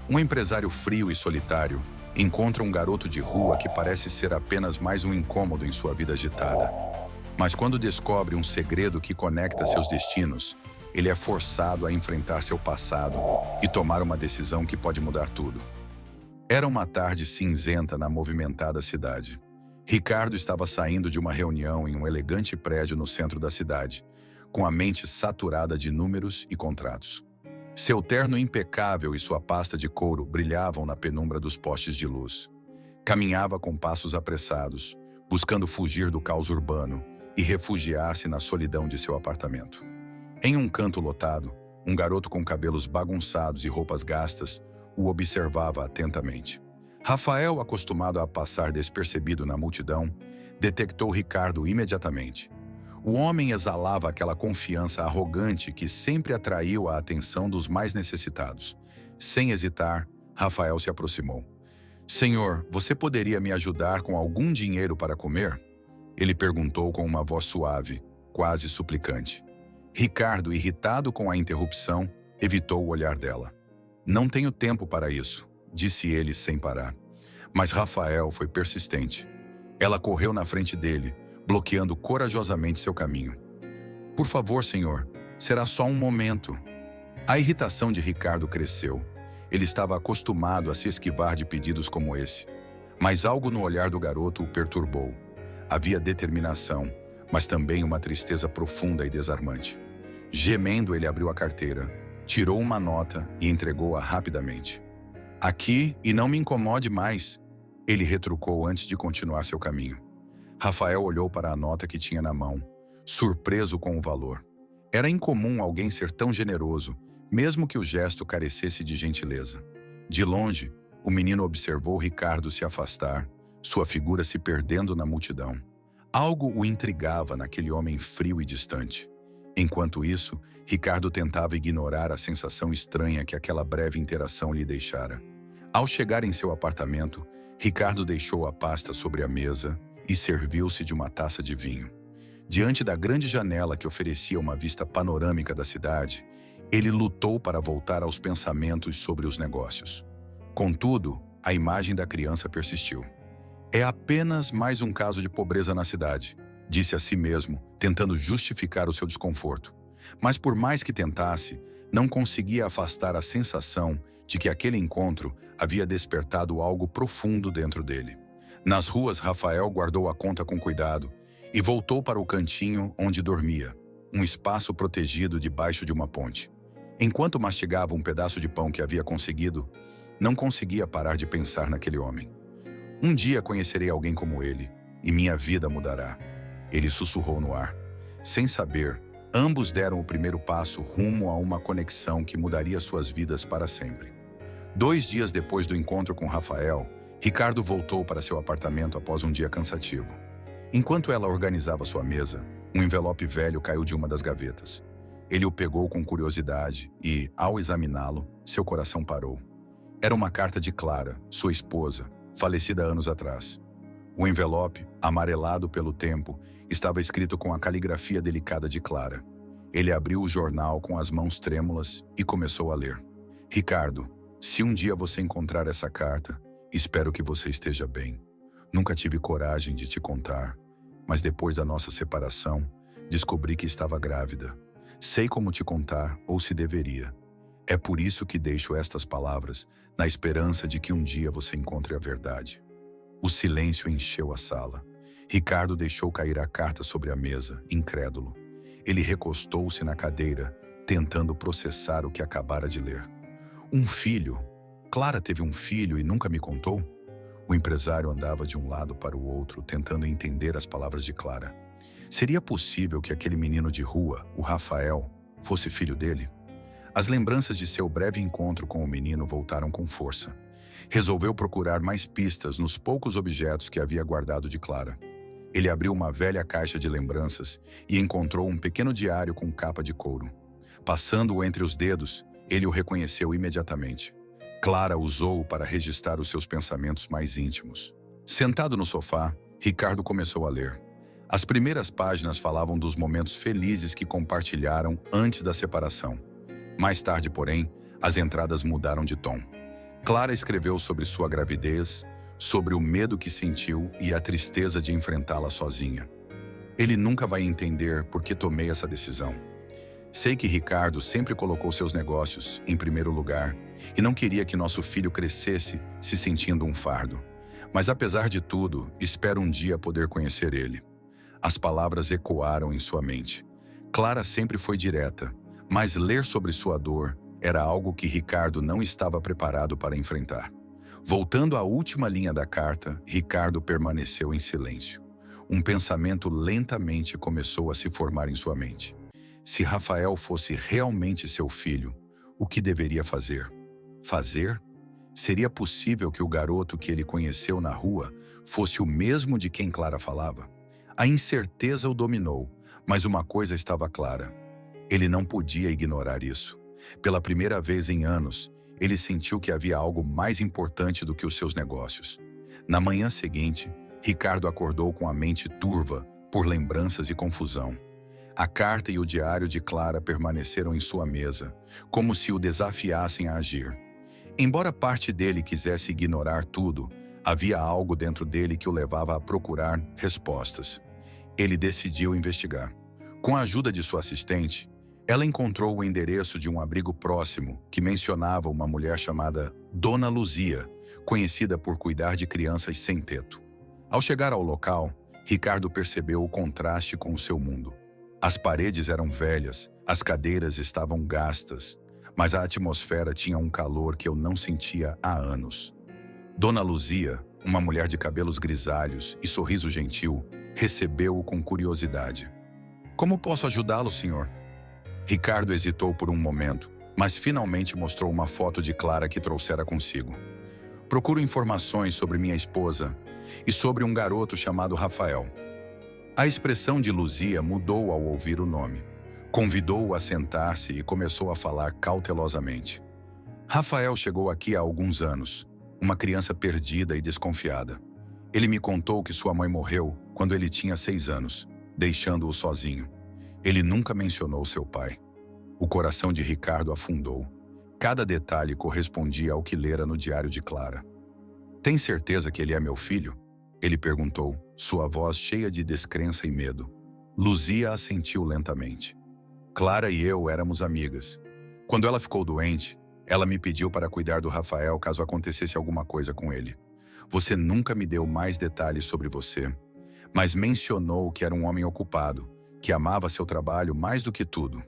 Um empresário frio e solitário encontra um garoto de rua que parece ser apenas mais um incômodo em sua vida agitada. Mas quando descobre um segredo que conecta seus destinos, ele é forçado a enfrentar seu passado e tomar uma decisão que pode mudar tudo. Era uma tarde cinzenta na movimentada cidade. Ricardo estava saindo de uma reunião em um elegante prédio no centro da cidade, com a mente saturada de números e contratos. Seu terno impecável e sua pasta de couro brilhavam na penumbra dos postes de luz. Caminhava com passos apressados, buscando fugir do caos urbano e refugiar-se na solidão de seu apartamento. Em um canto lotado, um garoto com cabelos bagunçados e roupas gastas o observava atentamente. Rafael, acostumado a passar despercebido na multidão, detectou Ricardo imediatamente. O homem exalava aquela confiança arrogante que sempre atraiu a atenção dos mais necessitados. Sem hesitar, Rafael se aproximou. "Senhor, você poderia me ajudar com algum dinheiro para comer?" Ele perguntou com uma voz suave, quase suplicante. Ricardo, irritado com a interrupção, evitou o olhar dela. "Não tenho tempo para isso", disse ele sem parar. Mas Rafael foi persistente. Ela correu na frente dele, bloqueando corajosamente seu caminho. "Por favor, senhor, será só um momento." A irritação de Ricardo cresceu. Ele estava acostumado a se esquivar de pedidos como esse. Mas algo no olhar do garoto o perturbou. Havia determinação, mas também uma tristeza profunda e desarmante. Gemendo, ele abriu a carteira, tirou uma nota e entregou-a rapidamente. "Aqui, e não me incomode mais", ele retrucou antes de continuar seu caminho. Rafael olhou para a nota que tinha na mão, surpreso com o valor. Era incomum alguém ser tão generoso, mesmo que o gesto carecesse de gentileza. De longe, o menino observou Ricardo se afastar, sua figura se perdendo na multidão. Algo o intrigava naquele homem frio e distante. Enquanto isso, Ricardo tentava ignorar a sensação estranha que aquela breve interação lhe deixara. Ao chegar em seu apartamento, Ricardo deixou a pasta sobre a mesa e serviu-se de uma taça de vinho. Diante da grande janela que oferecia uma vista panorâmica da cidade, ele lutou para voltar aos pensamentos sobre os negócios. Contudo, a imagem da criança persistiu. "É apenas mais um caso de pobreza na cidade", disse a si mesmo, tentando justificar o seu desconforto. Mas por mais que tentasse, não conseguia afastar a sensação de que aquele encontro havia despertado algo profundo dentro dele. Nas ruas, Rafael guardou a conta com cuidado e voltou para o cantinho onde dormia, um espaço protegido debaixo de uma ponte. Enquanto mastigava um pedaço de pão que havia conseguido, não conseguia parar de pensar naquele homem. "Um dia conhecerei alguém como ele, e minha vida mudará", ele sussurrou no ar. Sem saber, ambos deram o primeiro passo rumo a uma conexão que mudaria suas vidas para sempre. 2 dias depois do encontro com Rafael, Ricardo voltou para seu apartamento após um dia cansativo. Enquanto ela organizava sua mesa, um envelope velho caiu de uma das gavetas. Ele o pegou com curiosidade e, ao examiná-lo, seu coração parou. Era uma carta de Clara, sua esposa, falecida anos atrás. O envelope, amarelado pelo tempo, estava escrito com a caligrafia delicada de Clara. Ele abriu o jornal com as mãos trêmulas e começou a ler. "Ricardo, se um dia você encontrar essa carta, espero que você esteja bem. Nunca tive coragem de te contar, mas depois da nossa separação, descobri que estava grávida. Sei como te contar, ou se deveria. É por isso que deixo estas palavras, na esperança de que um dia você encontre a verdade." O silêncio encheu a sala. Ricardo deixou cair a carta sobre a mesa, incrédulo. Ele recostou-se na cadeira, tentando processar o que acabara de ler. "Um filho? Clara teve um filho e nunca me contou?" O empresário andava de um lado para o outro, tentando entender as palavras de Clara. Seria possível que aquele menino de rua, o Rafael, fosse filho dele? As lembranças de seu breve encontro com o menino voltaram com força. Resolveu procurar mais pistas nos poucos objetos que havia guardado de Clara. Ele abriu uma velha caixa de lembranças e encontrou um pequeno diário com capa de couro. Passando-o entre os dedos, ele o reconheceu imediatamente. Clara usou-o para registrar os seus pensamentos mais íntimos. Sentado no sofá, Ricardo começou a ler. As primeiras páginas falavam dos momentos felizes que compartilharam antes da separação. Mais tarde, porém, as entradas mudaram de tom. Clara escreveu sobre sua gravidez, sobre o medo que sentiu e a tristeza de enfrentá-la sozinha. Ele nunca vai entender por que tomei essa decisão. Sei que Ricardo sempre colocou seus negócios em primeiro lugar e não queria que nosso filho crescesse se sentindo um fardo. Mas apesar de tudo, espero um dia poder conhecer ele. As palavras ecoaram em sua mente. Clara sempre foi direta, mas ler sobre sua dor era algo que Ricardo não estava preparado para enfrentar. Voltando à última linha da carta, Ricardo permaneceu em silêncio. Um pensamento lentamente começou a se formar em sua mente. Se Rafael fosse realmente seu filho, o que deveria fazer? Fazer? Seria possível que o garoto que ele conheceu na rua fosse o mesmo de quem Clara falava? A incerteza o dominou, mas uma coisa estava clara. Ele não podia ignorar isso. Pela primeira vez em anos, ele sentiu que havia algo mais importante do que os seus negócios. Na manhã seguinte, Ricardo acordou com a mente turva por lembranças e confusão. A carta e o diário de Clara permaneceram em sua mesa, como se o desafiassem a agir. Embora parte dele quisesse ignorar tudo, havia algo dentro dele que o levava a procurar respostas. Ele decidiu investigar. Com a ajuda de sua assistente, ela encontrou o endereço de um abrigo próximo que mencionava uma mulher chamada Dona Luzia, conhecida por cuidar de crianças sem teto. Ao chegar ao local, Ricardo percebeu o contraste com o seu mundo. As paredes eram velhas, as cadeiras estavam gastas, mas a atmosfera tinha um calor que eu não sentia há anos. Dona Luzia, uma mulher de cabelos grisalhos e sorriso gentil, recebeu-o com curiosidade. "Como posso ajudá-lo, senhor?" Ricardo hesitou por um momento, mas finalmente mostrou uma foto de Clara que trouxera consigo. "Procuro informações sobre minha esposa e sobre um garoto chamado Rafael." A expressão de Luzia mudou ao ouvir o nome. Convidou-o a sentar-se e começou a falar cautelosamente. "Rafael chegou aqui há alguns anos, uma criança perdida e desconfiada. Ele me contou que sua mãe morreu quando ele tinha 6 anos, deixando-o sozinho. Ele nunca mencionou seu pai." O coração de Ricardo afundou. Cada detalhe correspondia ao que lera no diário de Clara. "Tem certeza que ele é meu filho?" Ele perguntou, sua voz cheia de descrença e medo. Luzia assentiu lentamente. "Clara e eu éramos amigas. Quando ela ficou doente, ela me pediu para cuidar do Rafael caso acontecesse alguma coisa com ele. Você nunca me deu mais detalhes sobre você, mas mencionou que era um homem ocupado, que amava seu trabalho mais do que tudo."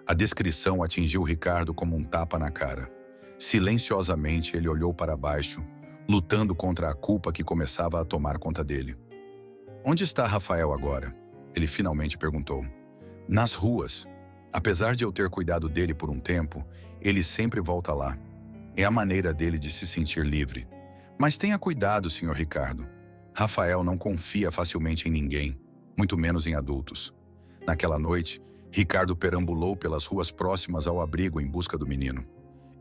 A descrição atingiu Ricardo como um tapa na cara. Silenciosamente, ele olhou para baixo, lutando contra a culpa que começava a tomar conta dele. "Onde está Rafael agora?" Ele finalmente perguntou. "Nas ruas. Apesar de eu ter cuidado dele por um tempo, ele sempre volta lá. É a maneira dele de se sentir livre. Mas tenha cuidado, Sr. Ricardo. Rafael não confia facilmente em ninguém, muito menos em adultos." Naquela noite, Ricardo perambulou pelas ruas próximas ao abrigo em busca do menino.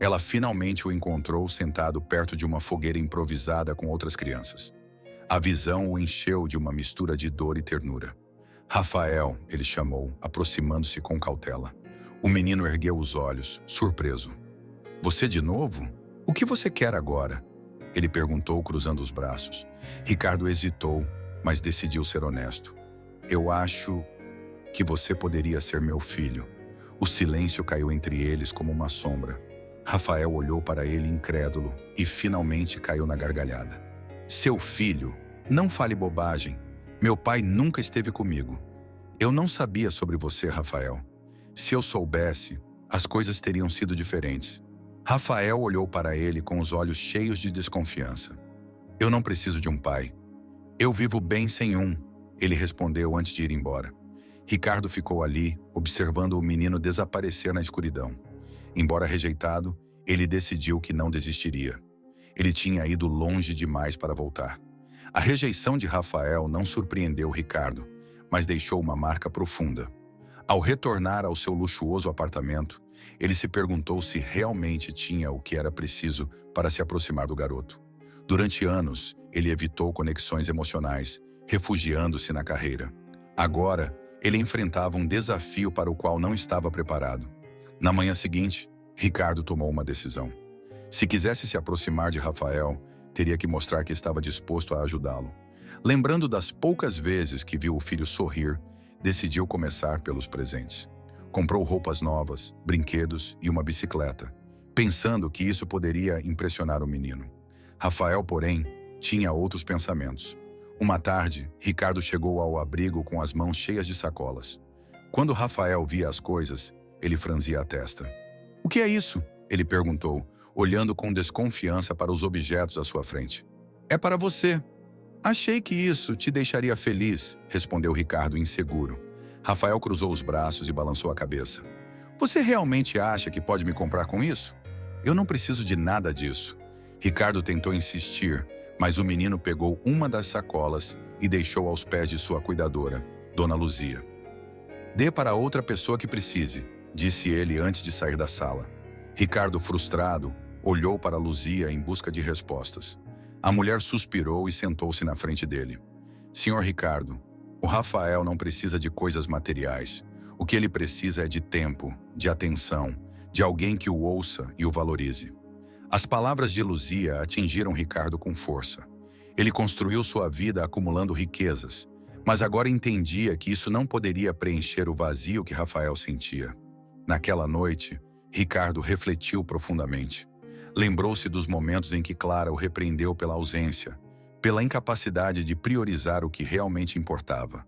Ela finalmente o encontrou sentado perto de uma fogueira improvisada com outras crianças. A visão o encheu de uma mistura de dor e ternura. "Rafael", ele chamou, aproximando-se com cautela. O menino ergueu os olhos, surpreso. "Você de novo? O que você quer agora?" Ele perguntou, cruzando os braços. Ricardo hesitou, mas decidiu ser honesto. "Eu acho que você poderia ser meu filho." O silêncio caiu entre eles como uma sombra. Rafael olhou para ele incrédulo e finalmente caiu na gargalhada. "Seu filho? Não fale bobagem. Meu pai nunca esteve comigo. Eu não sabia sobre você, Rafael. Se eu soubesse, as coisas teriam sido diferentes." Rafael olhou para ele com os olhos cheios de desconfiança. "Eu não preciso de um pai. Eu vivo bem sem um", ele respondeu antes de ir embora. Ricardo ficou ali, observando o menino desaparecer na escuridão. Embora rejeitado, ele decidiu que não desistiria. Ele tinha ido longe demais para voltar. A rejeição de Rafael não surpreendeu Ricardo, mas deixou uma marca profunda. Ao retornar ao seu luxuoso apartamento, ele se perguntou se realmente tinha o que era preciso para se aproximar do garoto. Durante anos, ele evitou conexões emocionais, refugiando-se na carreira. Agora, ele enfrentava um desafio para o qual não estava preparado. Na manhã seguinte, Ricardo tomou uma decisão. Se quisesse se aproximar de Rafael, teria que mostrar que estava disposto a ajudá-lo. Lembrando das poucas vezes que viu o filho sorrir, decidiu começar pelos presentes. Comprou roupas novas, brinquedos e uma bicicleta, pensando que isso poderia impressionar o menino. Rafael, porém, tinha outros pensamentos. Uma tarde, Ricardo chegou ao abrigo com as mãos cheias de sacolas. Quando Rafael via as coisas, ele franzia a testa. "O que é isso?" ele perguntou, olhando com desconfiança para os objetos à sua frente. "É para você." "Achei que isso te deixaria feliz", respondeu Ricardo inseguro. Rafael cruzou os braços e balançou a cabeça. "Você realmente acha que pode me comprar com isso? Eu não preciso de nada disso." Ricardo tentou insistir, mas o menino pegou uma das sacolas e deixou aos pés de sua cuidadora, Dona Luzia. "Dê para outra pessoa que precise", disse ele antes de sair da sala. Ricardo, frustrado, olhou para Luzia em busca de respostas. A mulher suspirou e sentou-se na frente dele. "Senhor Ricardo, o Rafael não precisa de coisas materiais. O que ele precisa é de tempo, de atenção, de alguém que o ouça e o valorize." As palavras de Luzia atingiram Ricardo com força. Ele construiu sua vida acumulando riquezas, mas agora entendia que isso não poderia preencher o vazio que Rafael sentia. Naquela noite, Ricardo refletiu profundamente. Lembrou-se dos momentos em que Clara o repreendeu pela ausência, pela incapacidade de priorizar o que realmente importava.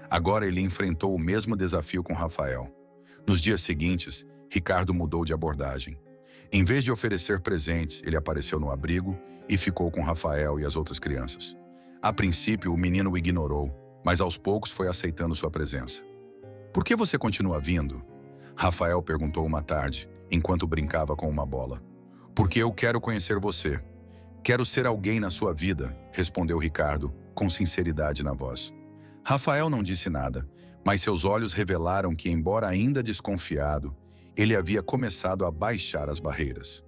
Agora ele enfrentou o mesmo desafio com Rafael. Nos dias seguintes, Ricardo mudou de abordagem. Em vez de oferecer presentes, ele apareceu no abrigo e ficou com Rafael e as outras crianças. A princípio, o menino o ignorou, mas aos poucos foi aceitando sua presença. "Por que você continua vindo?" Rafael perguntou uma tarde, enquanto brincava com uma bola. "Porque eu quero conhecer você. Quero ser alguém na sua vida", respondeu Ricardo, com sinceridade na voz. Rafael não disse nada, mas seus olhos revelaram que, embora ainda desconfiado, ele havia começado a baixar as barreiras.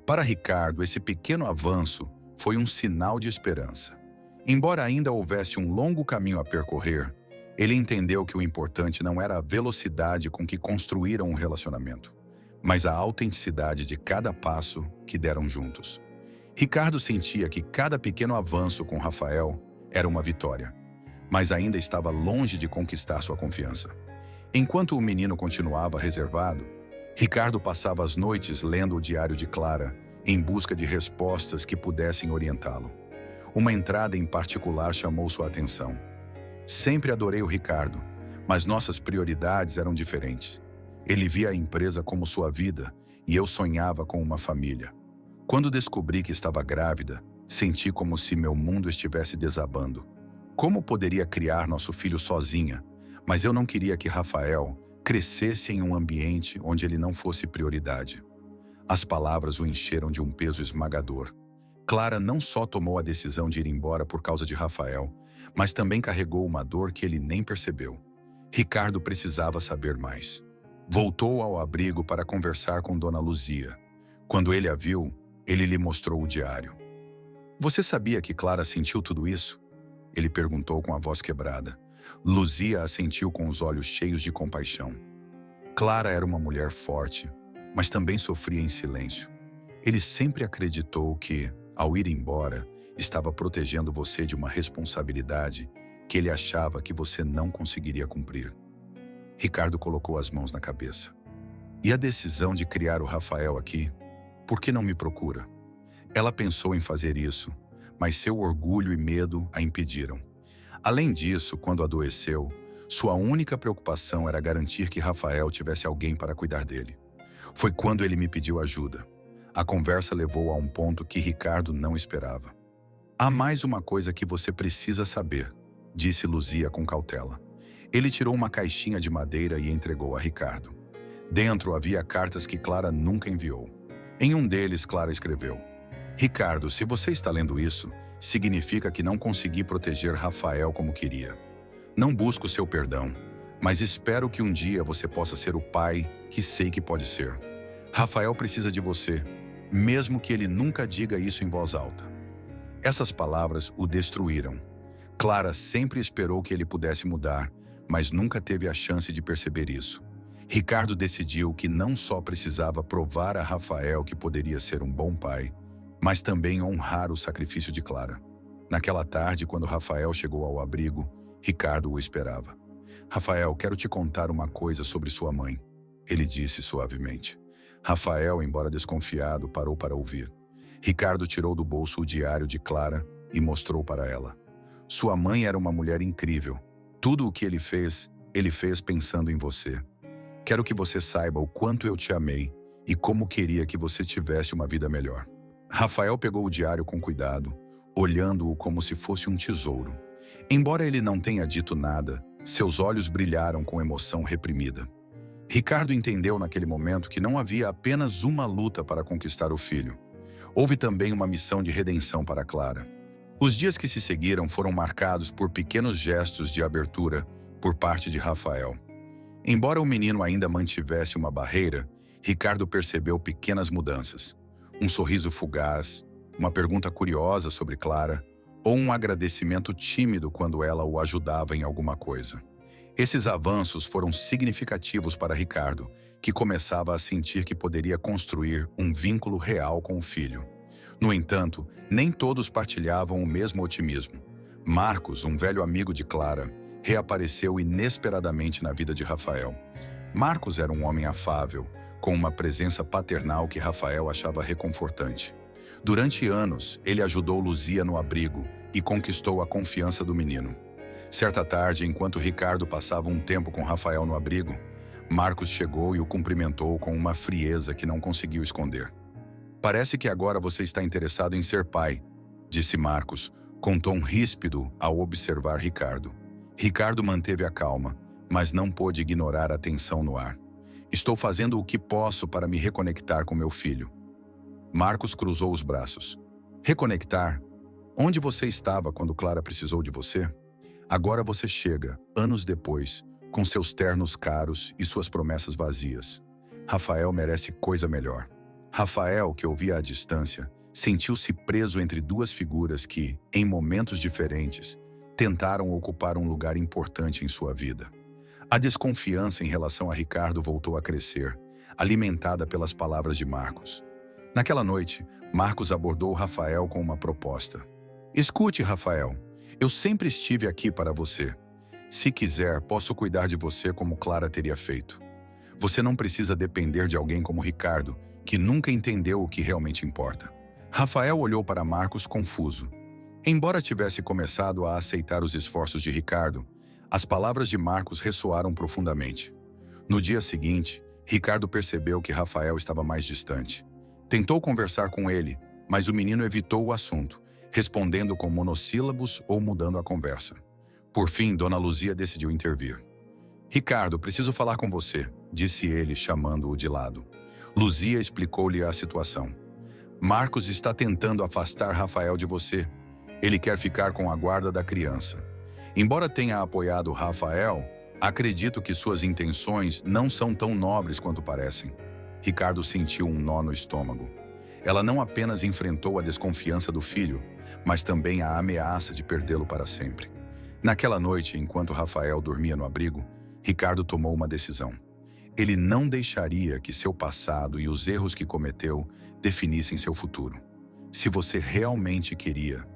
Para Ricardo, esse pequeno avanço foi um sinal de esperança. Embora ainda houvesse um longo caminho a percorrer, ele entendeu que o importante não era a velocidade com que construíram um relacionamento, mas a autenticidade de cada passo que deram juntos. Ricardo sentia que cada pequeno avanço com Rafael era uma vitória, mas ainda estava longe de conquistar sua confiança. Enquanto o menino continuava reservado, Ricardo passava as noites lendo o diário de Clara, em busca de respostas que pudessem orientá-lo. Uma entrada em particular chamou sua atenção. "Sempre adorei o Ricardo, mas nossas prioridades eram diferentes. Ele via a empresa como sua vida e eu sonhava com uma família. Quando descobri que estava grávida, senti como se meu mundo estivesse desabando. Como poderia criar nosso filho sozinha? Mas eu não queria que Rafael crescesse em um ambiente onde ele não fosse prioridade." As palavras o encheram de um peso esmagador. Clara não só tomou a decisão de ir embora por causa de Rafael, mas também carregou uma dor que ele nem percebeu. Ricardo precisava saber mais. Voltou ao abrigo para conversar com Dona Luzia. Quando ele a viu, ele lhe mostrou o diário. "Você sabia que Clara sentiu tudo isso?" ele perguntou com a voz quebrada. Luzia assentiu com os olhos cheios de compaixão. Clara era uma mulher forte, mas também sofria em silêncio. Ele sempre acreditou que, ao ir embora, estava protegendo você de uma responsabilidade que ele achava que você não conseguiria cumprir. Ricardo colocou as mãos na cabeça. "E a decisão de criar o Rafael aqui? Por que não me procura?" Ela pensou em fazer isso, mas seu orgulho e medo a impediram. Além disso, quando adoeceu, sua única preocupação era garantir que Rafael tivesse alguém para cuidar dele. Foi quando ele me pediu ajuda. A conversa levou a um ponto que Ricardo não esperava. "Há mais uma coisa que você precisa saber", disse Luzia com cautela. Ele tirou uma caixinha de madeira e entregou a Ricardo. Dentro havia cartas que Clara nunca enviou. Em um deles, Clara escreveu: "Ricardo, se você está lendo isso, significa que não consegui proteger Rafael como queria. Não busco seu perdão, mas espero que um dia você possa ser o pai que sei que pode ser. Rafael precisa de você, mesmo que ele nunca diga isso em voz alta." Essas palavras o destruíram. Clara sempre esperou que ele pudesse mudar, mas nunca teve a chance de perceber isso. Ricardo decidiu que não só precisava provar a Rafael que poderia ser um bom pai, mas também honrar o sacrifício de Clara. Naquela tarde, quando Rafael chegou ao abrigo, Ricardo o esperava. "Rafael, quero te contar uma coisa sobre sua mãe", ele disse suavemente. Rafael, embora desconfiado, parou para ouvir. Ricardo tirou do bolso o diário de Clara e mostrou para ela. "Sua mãe era uma mulher incrível. Tudo o que ele fez pensando em você. Quero que você saiba o quanto eu te amei e como queria que você tivesse uma vida melhor." Rafael pegou o diário com cuidado, olhando-o como se fosse um tesouro. Embora ele não tenha dito nada, seus olhos brilharam com emoção reprimida. Ricardo entendeu naquele momento que não havia apenas uma luta para conquistar o filho. Houve também uma missão de redenção para Clara. Os dias que se seguiram foram marcados por pequenos gestos de abertura por parte de Rafael. Embora o menino ainda mantivesse uma barreira, Ricardo percebeu pequenas mudanças. Um sorriso fugaz, uma pergunta curiosa sobre Clara, ou um agradecimento tímido quando ela o ajudava em alguma coisa. Esses avanços foram significativos para Ricardo, que começava a sentir que poderia construir um vínculo real com o filho. No entanto, nem todos partilhavam o mesmo otimismo. Marcos, um velho amigo de Clara, reapareceu inesperadamente na vida de Rafael. Marcos era um homem afável, com uma presença paternal que Rafael achava reconfortante. Durante anos, ele ajudou Luzia no abrigo e conquistou a confiança do menino. Certa tarde, enquanto Ricardo passava um tempo com Rafael no abrigo, Marcos chegou e o cumprimentou com uma frieza que não conseguiu esconder. "Parece que agora você está interessado em ser pai", disse Marcos, com tom ríspido ao observar Ricardo. Ricardo manteve a calma, mas não pôde ignorar a tensão no ar. "Estou fazendo o que posso para me reconectar com meu filho." Marcos cruzou os braços. "Reconectar? Onde você estava quando Clara precisou de você? Agora você chega, anos depois, com seus ternos caros e suas promessas vazias. Rafael merece coisa melhor." Rafael, que ouvia à distância, sentiu-se preso entre duas figuras que, em momentos diferentes, tentaram ocupar um lugar importante em sua vida. A desconfiança em relação a Ricardo voltou a crescer, alimentada pelas palavras de Marcos. Naquela noite, Marcos abordou Rafael com uma proposta. "Escute, Rafael, eu sempre estive aqui para você. Se quiser, posso cuidar de você como Clara teria feito. Você não precisa depender de alguém como Ricardo, que nunca entendeu o que realmente importa." Rafael olhou para Marcos confuso. Embora tivesse começado a aceitar os esforços de Ricardo, as palavras de Marcos ressoaram profundamente. No dia seguinte, Ricardo percebeu que Rafael estava mais distante. Tentou conversar com ele, mas o menino evitou o assunto, respondendo com monossílabos ou mudando a conversa. Por fim, Dona Luzia decidiu intervir. "Ricardo, preciso falar com você", disse ele, chamando-o de lado. Luzia explicou-lhe a situação. "Marcos está tentando afastar Rafael de você. Ele quer ficar com a guarda da criança. Embora tenha apoiado Rafael, acredito que suas intenções não são tão nobres quanto parecem." Ricardo sentiu um nó no estômago. Ela não apenas enfrentou a desconfiança do filho, mas também a ameaça de perdê-lo para sempre. Naquela noite, enquanto Rafael dormia no abrigo, Ricardo tomou uma decisão. Ele não deixaria que seu passado e os erros que cometeu definissem seu futuro. Se você realmente queria,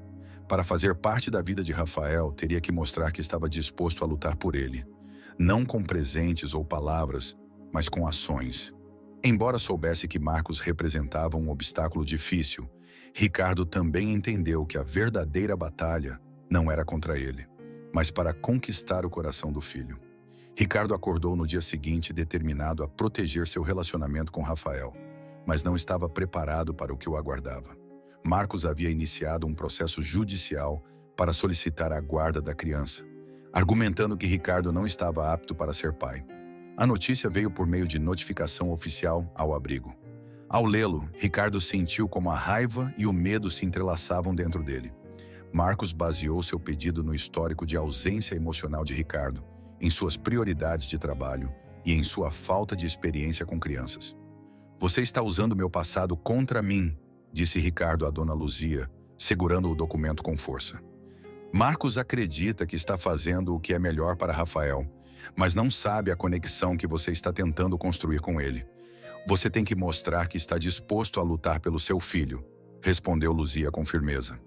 para fazer parte da vida de Rafael, teria que mostrar que estava disposto a lutar por ele. Não com presentes ou palavras, mas com ações. Embora soubesse que Marcos representava um obstáculo difícil, Ricardo também entendeu que a verdadeira batalha não era contra ele, mas para conquistar o coração do filho. Ricardo acordou no dia seguinte determinado a proteger seu relacionamento com Rafael, mas não estava preparado para o que o aguardava. Marcos havia iniciado um processo judicial para solicitar a guarda da criança, argumentando que Ricardo não estava apto para ser pai. A notícia veio por meio de notificação oficial ao abrigo. Ao lê-lo, Ricardo sentiu como a raiva e o medo se entrelaçavam dentro dele. Marcos baseou seu pedido no histórico de ausência emocional de Ricardo, em suas prioridades de trabalho e em sua falta de experiência com crianças. "Você está usando meu passado contra mim", disse Ricardo à Dona Luzia, segurando o documento com força. "Marcos acredita que está fazendo o que é melhor para Rafael, mas não sabe a conexão que você está tentando construir com ele. Você tem que mostrar que está disposto a lutar pelo seu filho, respondeu Luzia com firmeza.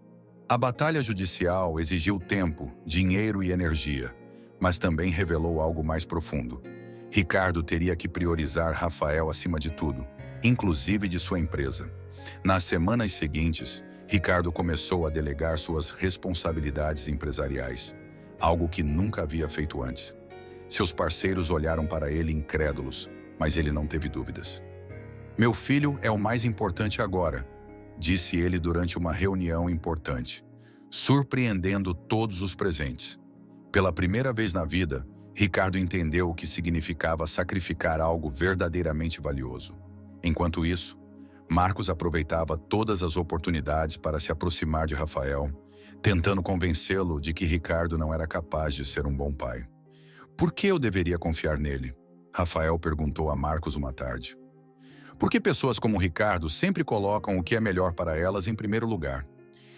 A batalha judicial exigiu tempo, dinheiro e energia, mas também revelou algo mais profundo. Ricardo teria que priorizar Rafael acima de tudo, inclusive de sua empresa. Nas semanas seguintes, Ricardo começou a delegar suas responsabilidades empresariais, algo que nunca havia feito antes. Seus parceiros olharam para ele incrédulos, mas ele não teve dúvidas. Meu filho é o mais importante agora, disse ele durante uma reunião importante, surpreendendo todos os presentes. Pela primeira vez na vida, Ricardo entendeu o que significava sacrificar algo verdadeiramente valioso. Enquanto isso, Marcos aproveitava todas as oportunidades para se aproximar de Rafael, tentando convencê-lo de que Ricardo não era capaz de ser um bom pai. Por que eu deveria confiar nele? Rafael perguntou a Marcos uma tarde. Porque pessoas como Ricardo sempre colocam o que é melhor para elas em primeiro lugar.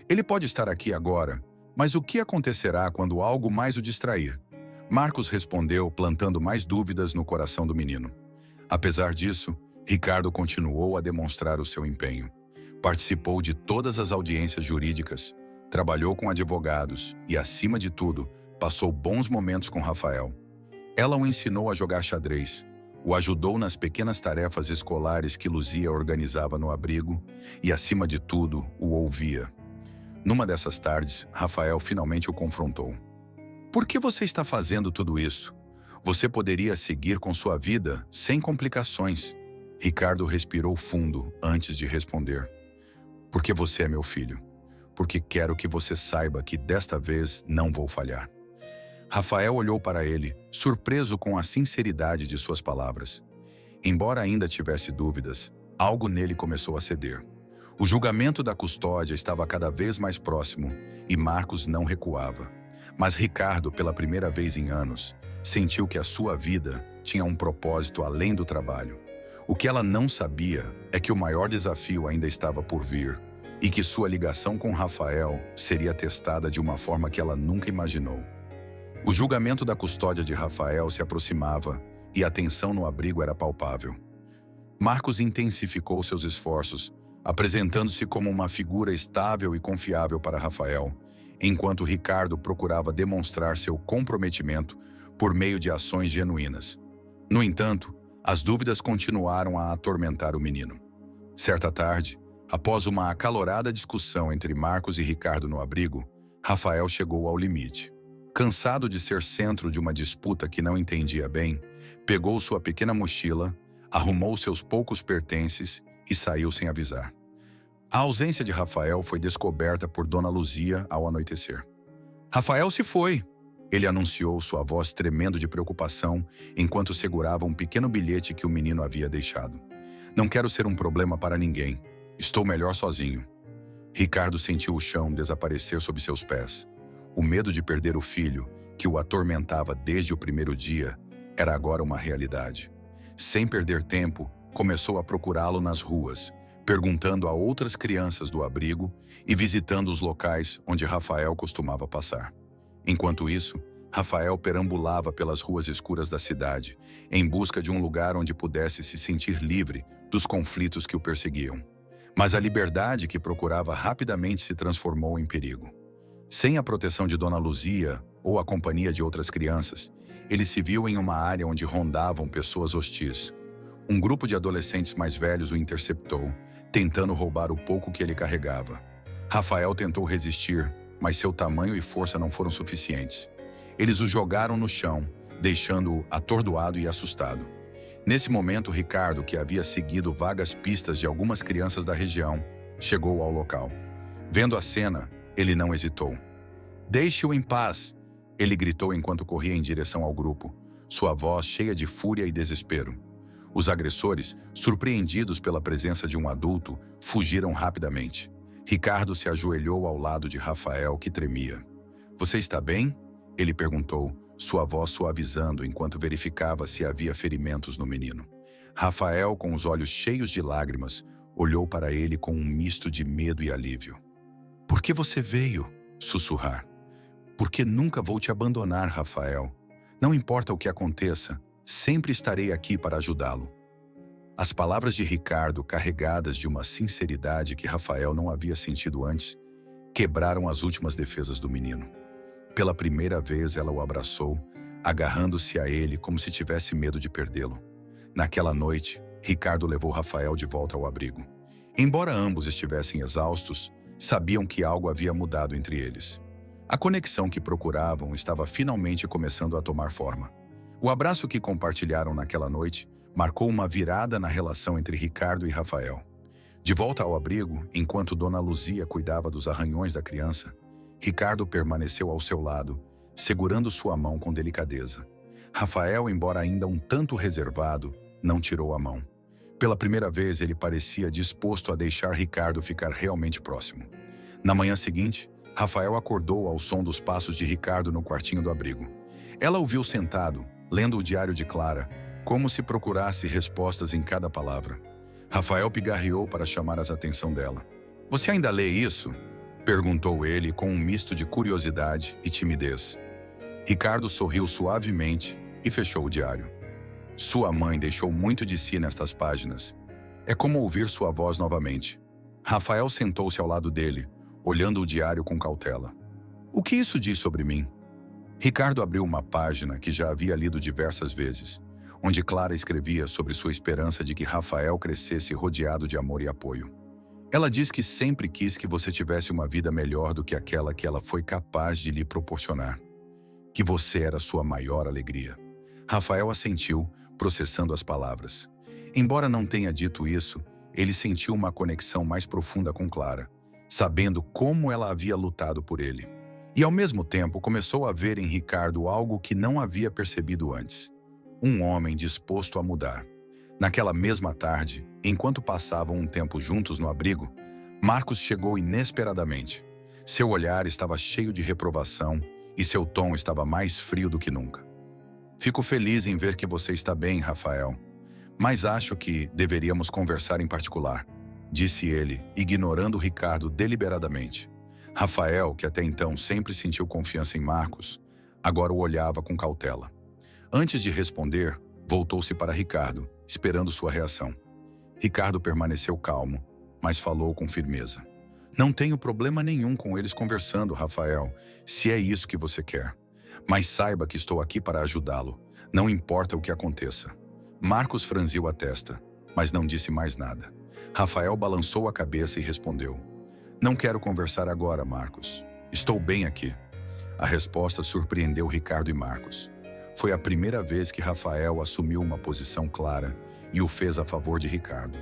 Ele pode estar aqui agora, mas o que acontecerá quando algo mais o distrair? Marcos respondeu, plantando mais dúvidas no coração do menino. Apesar disso, Ricardo continuou a demonstrar o seu empenho. Participou de todas as audiências jurídicas, trabalhou com advogados e, acima de tudo, passou bons momentos com Rafael. Ela o ensinou a jogar xadrez, o ajudou nas pequenas tarefas escolares que Luzia organizava no abrigo e, acima de tudo, o ouvia. Numa dessas tardes, Rafael finalmente o confrontou. Por que você está fazendo tudo isso? Você poderia seguir com sua vida sem complicações. Ricardo respirou fundo antes de responder. Porque você é meu filho. Porque quero que você saiba que desta vez não vou falhar. Rafael olhou para ele, surpreso com a sinceridade de suas palavras. Embora ainda tivesse dúvidas, algo nele começou a ceder. O julgamento da custódia estava cada vez mais próximo e Marcos não recuava. Mas Ricardo, pela primeira vez em anos, sentiu que a sua vida tinha um propósito além do trabalho. O que ela não sabia é que o maior desafio ainda estava por vir e que sua ligação com Rafael seria testada de uma forma que ela nunca imaginou. O julgamento da custódia de Rafael se aproximava e a tensão no abrigo era palpável. Marcos intensificou seus esforços, apresentando-se como uma figura estável e confiável para Rafael, enquanto Ricardo procurava demonstrar seu comprometimento por meio de ações genuínas. No entanto, as dúvidas continuaram a atormentar o menino. Certa tarde, após uma acalorada discussão entre Marcos e Ricardo no abrigo, Rafael chegou ao limite. Cansado de ser centro de uma disputa que não entendia bem, pegou sua pequena mochila, arrumou seus poucos pertences e saiu sem avisar. A ausência de Rafael foi descoberta por Dona Luzia ao anoitecer. Rafael se foi, ele anunciou, sua voz tremendo de preocupação enquanto segurava um pequeno bilhete que o menino havia deixado. Não quero ser um problema para ninguém. Estou melhor sozinho. Ricardo sentiu o chão desaparecer sob seus pés. O medo de perder o filho, que o atormentava desde o primeiro dia, era agora uma realidade. Sem perder tempo, começou a procurá-lo nas ruas, perguntando a outras crianças do abrigo e visitando os locais onde Rafael costumava passar. Enquanto isso, Rafael perambulava pelas ruas escuras da cidade, em busca de um lugar onde pudesse se sentir livre dos conflitos que o perseguiam. Mas a liberdade que procurava rapidamente se transformou em perigo. Sem a proteção de Dona Luzia ou a companhia de outras crianças, ele se viu em uma área onde rondavam pessoas hostis. Um grupo de adolescentes mais velhos o interceptou, tentando roubar o pouco que ele carregava. Rafael tentou resistir, mas seu tamanho e força não foram suficientes. Eles o jogaram no chão, deixando-o atordoado e assustado. Nesse momento, Ricardo, que havia seguido vagas pistas de algumas crianças da região, chegou ao local. Vendo a cena, ele não hesitou. "Deixe-o em paz!" ele gritou enquanto corria em direção ao grupo, sua voz cheia de fúria e desespero. Os agressores, surpreendidos pela presença de um adulto, fugiram rapidamente. Ricardo se ajoelhou ao lado de Rafael, que tremia. "Você está bem?" ele perguntou, sua voz suavizando enquanto verificava se havia ferimentos no menino. Rafael, com os olhos cheios de lágrimas, olhou para ele com um misto de medo e alívio. "Por que você veio?" sussurrar. "Porque nunca vou te abandonar, Rafael. Não importa o que aconteça, sempre estarei aqui para ajudá-lo. As palavras de Ricardo, carregadas de uma sinceridade que Rafael não havia sentido antes, quebraram as últimas defesas do menino. Pela primeira vez ela o abraçou, agarrando-se a ele como se tivesse medo de perdê-lo. Naquela noite, Ricardo levou Rafael de volta ao abrigo. Embora ambos estivessem exaustos, sabiam que algo havia mudado entre eles. A conexão que procuravam estava finalmente começando a tomar forma. O abraço que compartilharam naquela noite marcou uma virada na relação entre Ricardo e Rafael. De volta ao abrigo, enquanto Dona Luzia cuidava dos arranhões da criança, Ricardo permaneceu ao seu lado, segurando sua mão com delicadeza. Rafael, embora ainda um tanto reservado, não tirou a mão. Pela primeira vez, ele parecia disposto a deixar Ricardo ficar realmente próximo. Na manhã seguinte, Rafael acordou ao som dos passos de Ricardo no quartinho do abrigo. Ela o viu sentado, lendo o diário de Clara, como se procurasse respostas em cada palavra. Rafael pigarreou para chamar a atenção dela. "Você ainda lê isso?" perguntou ele com um misto de curiosidade e timidez. Ricardo sorriu suavemente e fechou o diário. Sua mãe deixou muito de si nestas páginas. É como ouvir sua voz novamente. Rafael sentou-se ao lado dele, olhando o diário com cautela. "O que isso diz sobre mim?" Ricardo abriu uma página que já havia lido diversas vezes, onde Clara escrevia sobre sua esperança de que Rafael crescesse rodeado de amor e apoio. "Ela diz que sempre quis que você tivesse uma vida melhor do que aquela que ela foi capaz de lhe proporcionar. Que você era sua maior alegria." Rafael assentiu, processando as palavras. Embora não tenha dito isso, ele sentiu uma conexão mais profunda com Clara, sabendo como ela havia lutado por ele. E ao mesmo tempo começou a ver em Ricardo algo que não havia percebido antes. Um homem disposto a mudar. Naquela mesma tarde, enquanto passavam um tempo juntos no abrigo, Marcos chegou inesperadamente. Seu olhar estava cheio de reprovação e seu tom estava mais frio do que nunca. "Fico feliz em ver que você está bem, Rafael. Mas acho que deveríamos conversar em particular", disse ele, ignorando Ricardo deliberadamente. Rafael, que até então sempre sentiu confiança em Marcos, agora o olhava com cautela. Antes de responder, voltou-se para Ricardo, esperando sua reação. Ricardo permaneceu calmo, mas falou com firmeza. "Não tenho problema nenhum com eles conversando, Rafael, se é isso que você quer. Mas saiba que estou aqui para ajudá-lo, não importa o que aconteça." Marcos franziu a testa, mas não disse mais nada. Rafael balançou a cabeça e respondeu: "Não quero conversar agora, Marcos. Estou bem aqui." A resposta surpreendeu Ricardo e Marcos. Foi a primeira vez que Rafael assumiu uma posição clara e o fez a favor de Ricardo.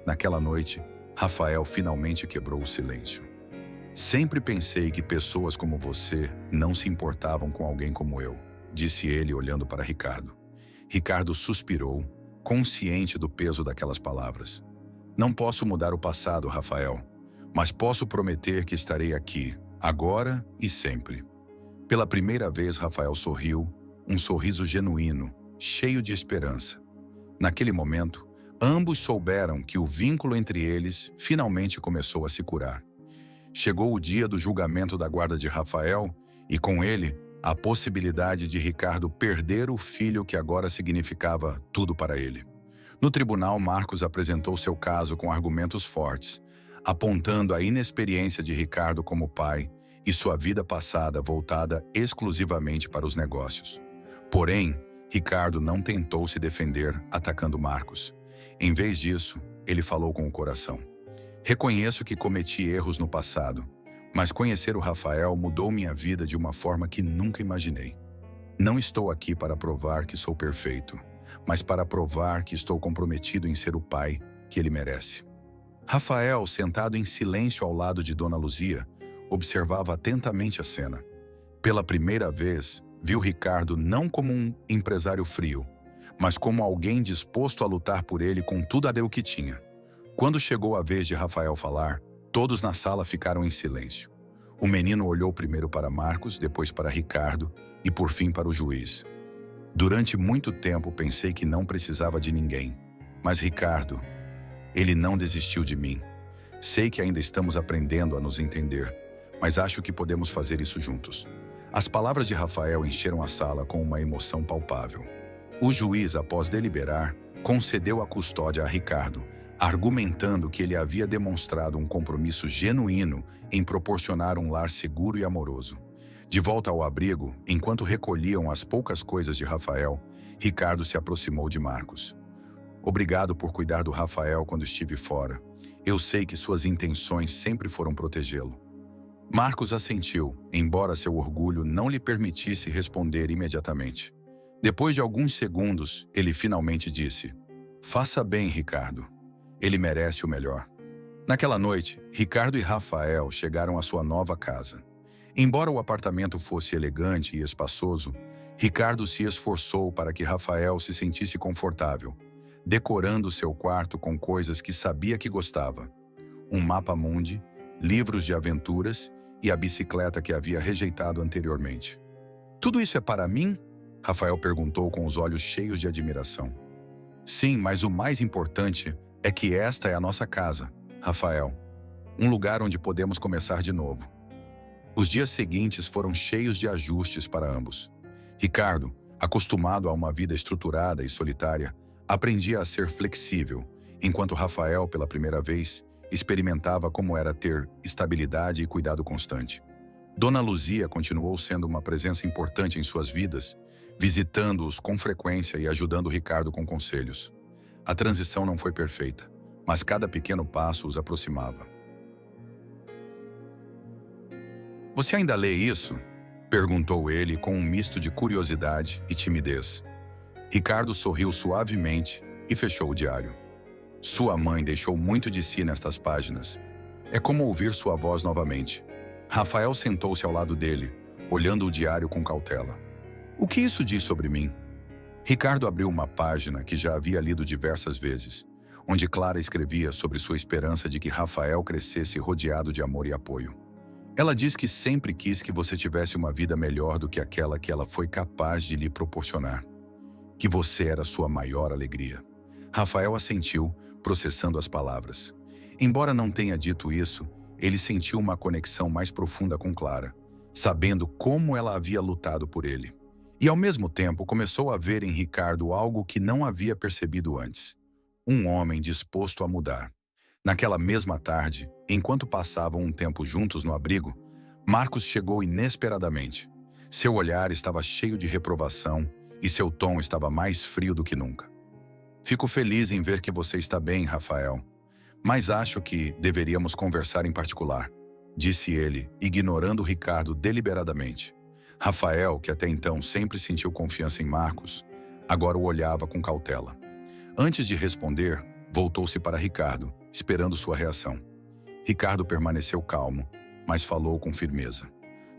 Naquela noite, Rafael finalmente quebrou o silêncio. "Sempre pensei que pessoas como você não se importavam com alguém como eu", disse ele olhando para Ricardo. Ricardo suspirou, consciente do peso daquelas palavras. "Não posso mudar o passado, Rafael, mas posso prometer que estarei aqui, agora e sempre." Pela primeira vez, Rafael sorriu, um sorriso genuíno, cheio de esperança. Naquele momento, ambos souberam que o vínculo entre eles finalmente começou a se curar. Chegou o dia do julgamento da guarda de Rafael e, com ele, a possibilidade de Ricardo perder o filho que agora significava tudo para ele. No tribunal, Marcos apresentou seu caso com argumentos fortes, apontando a inexperiência de Ricardo como pai e sua vida passada voltada exclusivamente para os negócios. Porém, Ricardo não tentou se defender atacando Marcos. Em vez disso, ele falou com o coração. "Reconheço que cometi erros no passado, mas conhecer o Rafael mudou minha vida de uma forma que nunca imaginei. Não estou aqui para provar que sou perfeito, mas para provar que estou comprometido em ser o pai que ele merece." Rafael, sentado em silêncio ao lado de Dona Luzia, observava atentamente a cena. Pela primeira vez, viu Ricardo não como um empresário frio, mas como alguém disposto a lutar por ele com tudo o que tinha. Quando chegou a vez de Rafael falar, todos na sala ficaram em silêncio. O menino olhou primeiro para Marcos, depois para Ricardo e por fim para o juiz. "Durante muito tempo pensei que não precisava de ninguém, mas Ricardo, ele não desistiu de mim. Sei que ainda estamos aprendendo a nos entender, mas acho que podemos fazer isso juntos." As palavras de Rafael encheram a sala com uma emoção palpável. O juiz, após deliberar, concedeu a custódia a Ricardo, argumentando que ele havia demonstrado um compromisso genuíno em proporcionar um lar seguro e amoroso. De volta ao abrigo, enquanto recolhiam as poucas coisas de Rafael, Ricardo se aproximou de Marcos. Obrigado por cuidar do Rafael quando estive fora. Eu sei que suas intenções sempre foram protegê-lo. Marcos assentiu, embora seu orgulho não lhe permitisse responder imediatamente. Depois de alguns segundos, ele finalmente disse: Faça bem, Ricardo. Ele merece o melhor. Naquela noite, Ricardo e Rafael chegaram à sua nova casa. Embora o apartamento fosse elegante e espaçoso, Ricardo se esforçou para que Rafael se sentisse confortável, decorando seu quarto com coisas que sabia que gostava: um mapa-mundi, livros de aventuras e a bicicleta que havia rejeitado anteriormente. Tudo isso é para mim? Rafael perguntou com os olhos cheios de admiração. Sim, mas o mais importante é que esta é a nossa casa, Rafael. Um lugar onde podemos começar de novo. Os dias seguintes foram cheios de ajustes para ambos. Ricardo, acostumado a uma vida estruturada e solitária, aprendia a ser flexível, enquanto Rafael, pela primeira vez, experimentava como era ter estabilidade e cuidado constante. Dona Luzia continuou sendo uma presença importante em suas vidas, visitando-os com frequência e ajudando Ricardo com conselhos. A transição não foi perfeita, mas cada pequeno passo os aproximava. Você ainda lê isso? Perguntou ele com um misto de curiosidade e timidez. Ricardo sorriu suavemente e fechou o diário. Sua mãe deixou muito de si nestas páginas. É como ouvir sua voz novamente. Rafael sentou-se ao lado dele, olhando o diário com cautela. O que isso diz sobre mim? Ricardo abriu uma página que já havia lido diversas vezes, onde Clara escrevia sobre sua esperança de que Rafael crescesse rodeado de amor e apoio. Ela diz que sempre quis que você tivesse uma vida melhor do que aquela que ela foi capaz de lhe proporcionar. Que você era sua maior alegria. Rafael assentiu, processando as palavras. Embora não tenha dito isso, ele sentiu uma conexão mais profunda com Clara, sabendo como ela havia lutado por ele. E ao mesmo tempo começou a ver em Ricardo algo que não havia percebido antes. Um homem disposto a mudar. Naquela mesma tarde, enquanto passavam um tempo juntos no abrigo, Marcos chegou inesperadamente. Seu olhar estava cheio de reprovação e seu tom estava mais frio do que nunca. Fico feliz em ver que você está bem, Rafael. Mas acho que deveríamos conversar em particular, disse ele, ignorando Ricardo deliberadamente. Rafael, que até então sempre sentiu confiança em Marcos, agora o olhava com cautela. Antes de responder, voltou-se para Ricardo, esperando sua reação. Ricardo permaneceu calmo, mas falou com firmeza.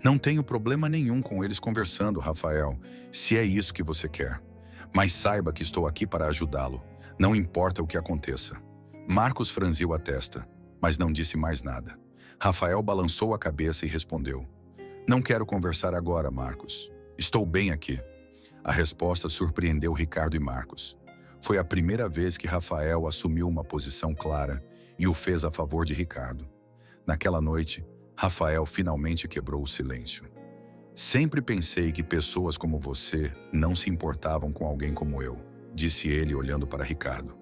Não tenho problema nenhum com eles conversando, Rafael, se é isso que você quer. Mas saiba que estou aqui para ajudá-lo, não importa o que aconteça. Marcos franziu a testa, mas não disse mais nada. Rafael balançou a cabeça e respondeu: Não quero conversar agora, Marcos. Estou bem aqui. A resposta surpreendeu Ricardo e Marcos. Foi a primeira vez que Rafael assumiu uma posição clara e o fez a favor de Ricardo. Naquela noite, Rafael finalmente quebrou o silêncio. Sempre pensei que pessoas como você não se importavam com alguém como eu, disse ele olhando para Ricardo.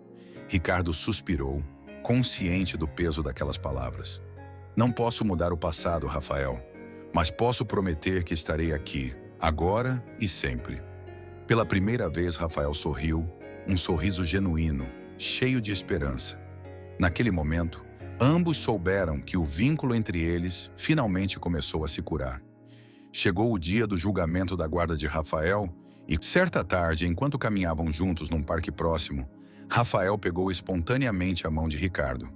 Ricardo suspirou, consciente do peso daquelas palavras. Não posso mudar o passado, Rafael, mas posso prometer que estarei aqui, agora e sempre. Pela primeira vez, Rafael sorriu, um sorriso genuíno, cheio de esperança. Naquele momento, ambos souberam que o vínculo entre eles finalmente começou a se curar. Chegou o dia do julgamento da guarda de Rafael e, certa tarde, enquanto caminhavam juntos num parque próximo, Rafael pegou espontaneamente a mão de Ricardo.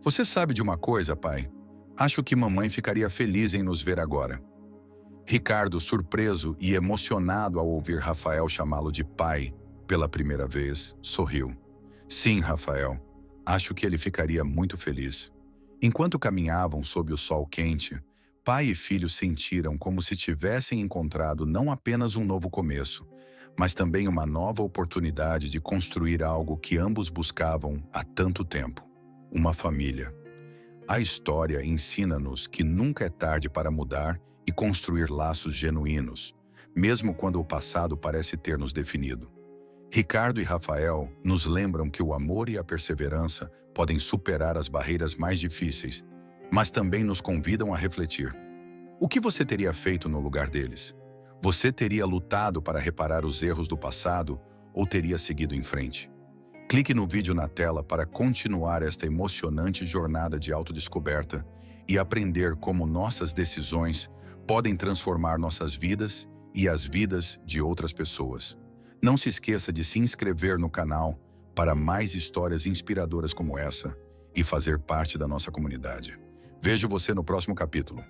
Você sabe de uma coisa, pai? Acho que mamãe ficaria feliz em nos ver agora. Ricardo, surpreso e emocionado ao ouvir Rafael chamá-lo de pai pela primeira vez, sorriu. Sim, Rafael, acho que ele ficaria muito feliz. Enquanto caminhavam sob o sol quente, pai e filho sentiram como se tivessem encontrado não apenas um novo começo, mas também uma nova oportunidade de construir algo que ambos buscavam há tanto tempo: uma família. A história ensina-nos que nunca é tarde para mudar e construir laços genuínos, mesmo quando o passado parece ter nos definido. Ricardo e Rafael nos lembram que o amor e a perseverança podem superar as barreiras mais difíceis, mas também nos convidam a refletir. O que você teria feito no lugar deles? Você teria lutado para reparar os erros do passado ou teria seguido em frente? Clique no vídeo na tela para continuar esta emocionante jornada de autodescoberta e aprender como nossas decisões podem transformar nossas vidas e as vidas de outras pessoas. Não se esqueça de se inscrever no canal para mais histórias inspiradoras como essa e fazer parte da nossa comunidade. Vejo você no próximo capítulo.